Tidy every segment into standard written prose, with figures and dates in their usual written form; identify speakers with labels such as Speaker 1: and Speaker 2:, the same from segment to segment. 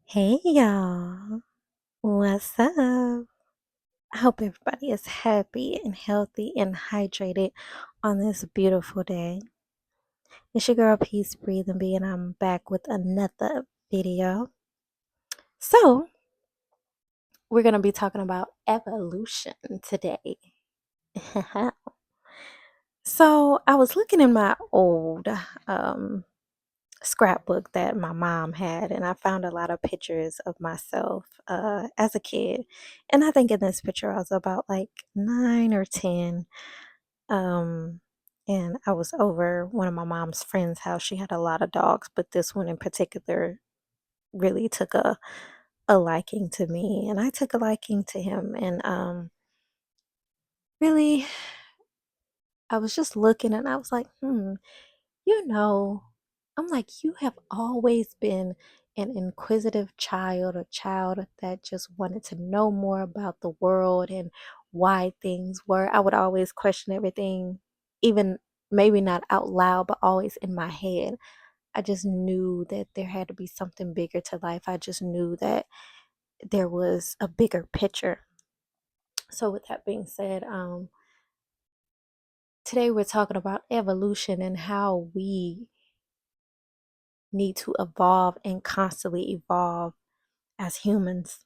Speaker 1: Hey y'all, what's up? I hope everybody is happy and healthy and hydrated on this beautiful day. It's your girl Peace, Breathe, and Be, and I'm back with another video. So, we're going to be talking about evolution today. So, I was looking in my old scrapbook that my mom had, and I found a lot of pictures of myself as a kid. And I think in this picture I was about like 9 or 10. Um, and I was over one of my mom's friends' house. She had a lot of dogs, but this one in particular really took a liking to me, and I took a liking to him. And really, I was just looking, and I was like, You know, I'm like, you have always been an inquisitive child, a child that just wanted to know more about the world and why things were. I would always question everything, even maybe not out loud, but always in my head. I just knew that there had to be something bigger to life. I just knew that there was a bigger picture. So, with that being said, today we're talking about evolution and how we need to evolve and constantly evolve as humans.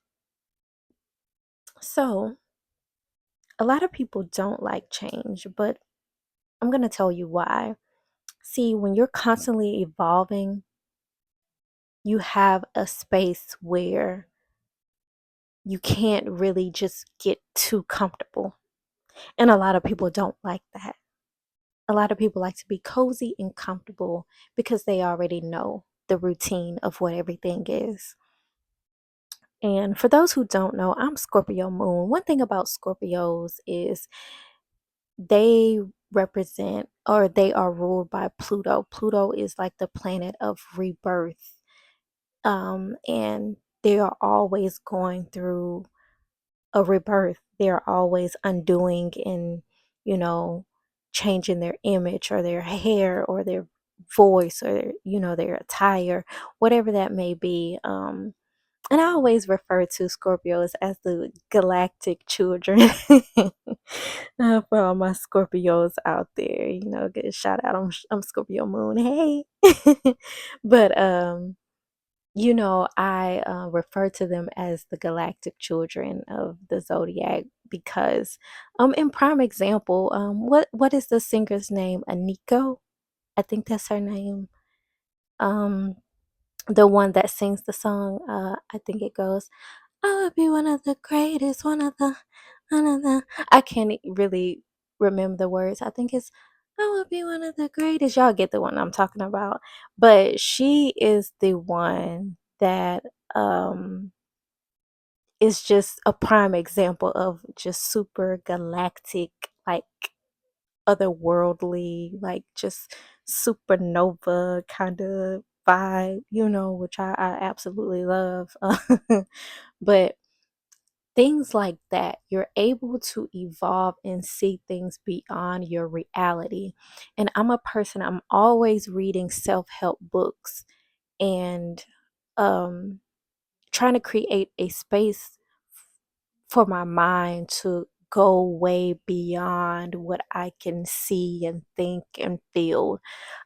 Speaker 1: So, a lot of people don't like change, but I'm going to tell you why. See, when you're constantly evolving, you have a space where you can't really just get too comfortable. And a lot of people don't like that. A lot of people like to be cozy and comfortable because they already know the routine of what everything is. And for those who don't know, I'm Scorpio moon. One thing about Scorpios is they represent or they are ruled by Pluto. Pluto is like the planet of rebirth. And they are always going through a rebirth. They're always undoing and, you know, changing their image or their hair or their voice or, their attire, whatever that may be. And I always refer to Scorpios as the galactic children. For all my Scorpios out there, get a shout out. I'm Scorpio Moon. Hey, but I refer to them as the galactic children of the zodiac because, in prime example, what is the singer's name? Aniko, I think that's her name. Um, the one that sings the song. I think it goes. I would be one of the greatest, one of the. I can't really remember the words. I think it's, I would be one of the greatest. Y'all get the one I'm talking about. But she is the one that um is just a prime example of just super galactic, like otherworldly, like just supernova kind of vibe, which I absolutely love. But things like that, you're able to evolve and see things beyond your reality. And I'm a person, I'm always reading self-help books and um trying to create a space for my mind to go way beyond what I can see and think and feel.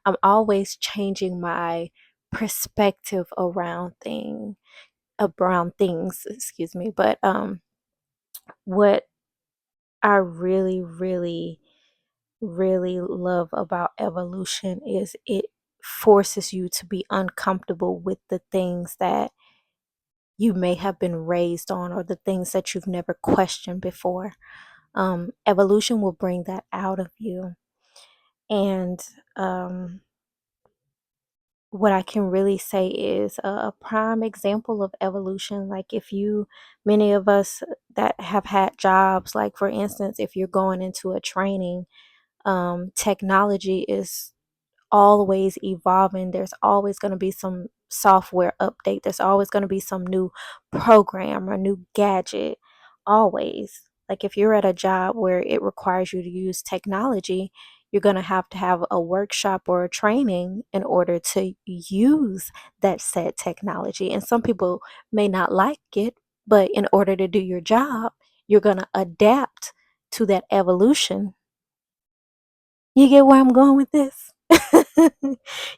Speaker 1: I'm always changing my perspective around things, excuse me. But what I really, really, really love about evolution is it forces you to be uncomfortable with the things that you may have been raised on or the things that you've never questioned before. Evolution will bring that out of you. And what I can really say is a prime example of evolution. Like, many of us that have had jobs, like for instance, if you're going into a training, technology is always evolving. There's always going to be some software update. There's always going to be some new program or new gadget. Always. Like if you're at a job where it requires you to use technology, you're going to have a workshop or a training in order to use that said technology. And some people may not like it, but in order to do your job, you're going to adapt to that evolution. You get where I'm going with this?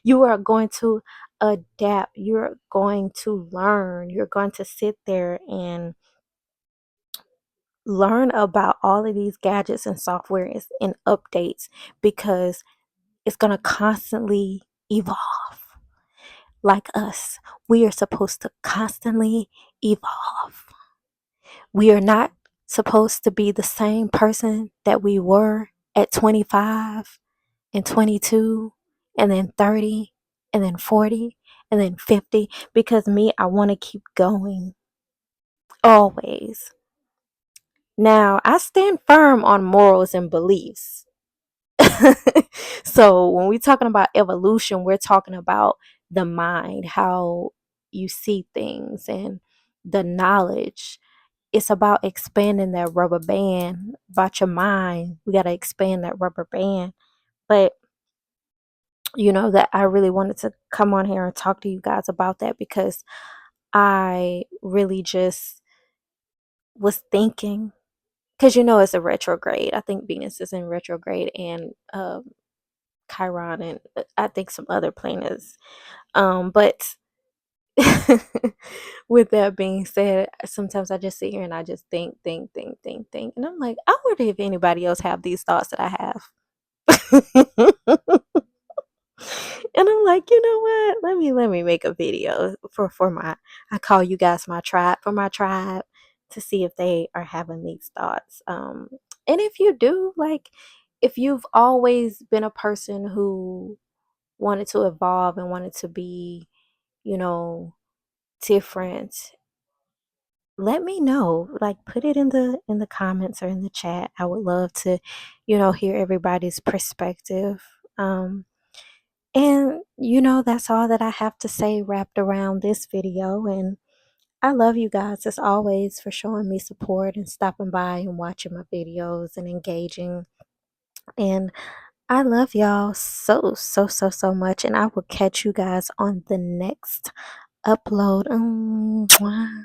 Speaker 1: You are going to adapt. You're going to learn. You're going to sit there and learn about all of these gadgets and softwares and updates because it's going to constantly evolve. Like us, we are supposed to constantly evolve. We are not supposed to be the same person that we were at 25 and 22 and then 30 and then 40 and then 50 because me, I want to keep going always. Now, I stand firm on morals and beliefs. So, when we're talking about evolution, we're talking about the mind, how you see things, and the knowledge. It's about expanding that rubber band, about your mind. We got to expand that rubber band. But that I really wanted to come on here and talk to you guys about that because I really just was thinking, because it's a retrograde. I think Venus is in retrograde, and Chiron, and I think some other planets. But with that being said, sometimes I just sit here and I just think, and I'm like, I wonder if anybody else have these thoughts that I have. And I'm like, you know what? Let me make a video for my, I call you guys my tribe, for my tribe, to see if they are having these thoughts. And if you do, like, if you've always been a person who wanted to evolve and wanted to be, you know, different, let me know. Like, put it in the comments or in the chat. I would love to, hear everybody's perspective. And that's all that I have to say wrapped around this video. And I love you guys as always for showing me support and stopping by and watching my videos and engaging. And I love y'all so, so, so, so much. And I will catch you guys on the next upload. Mwah.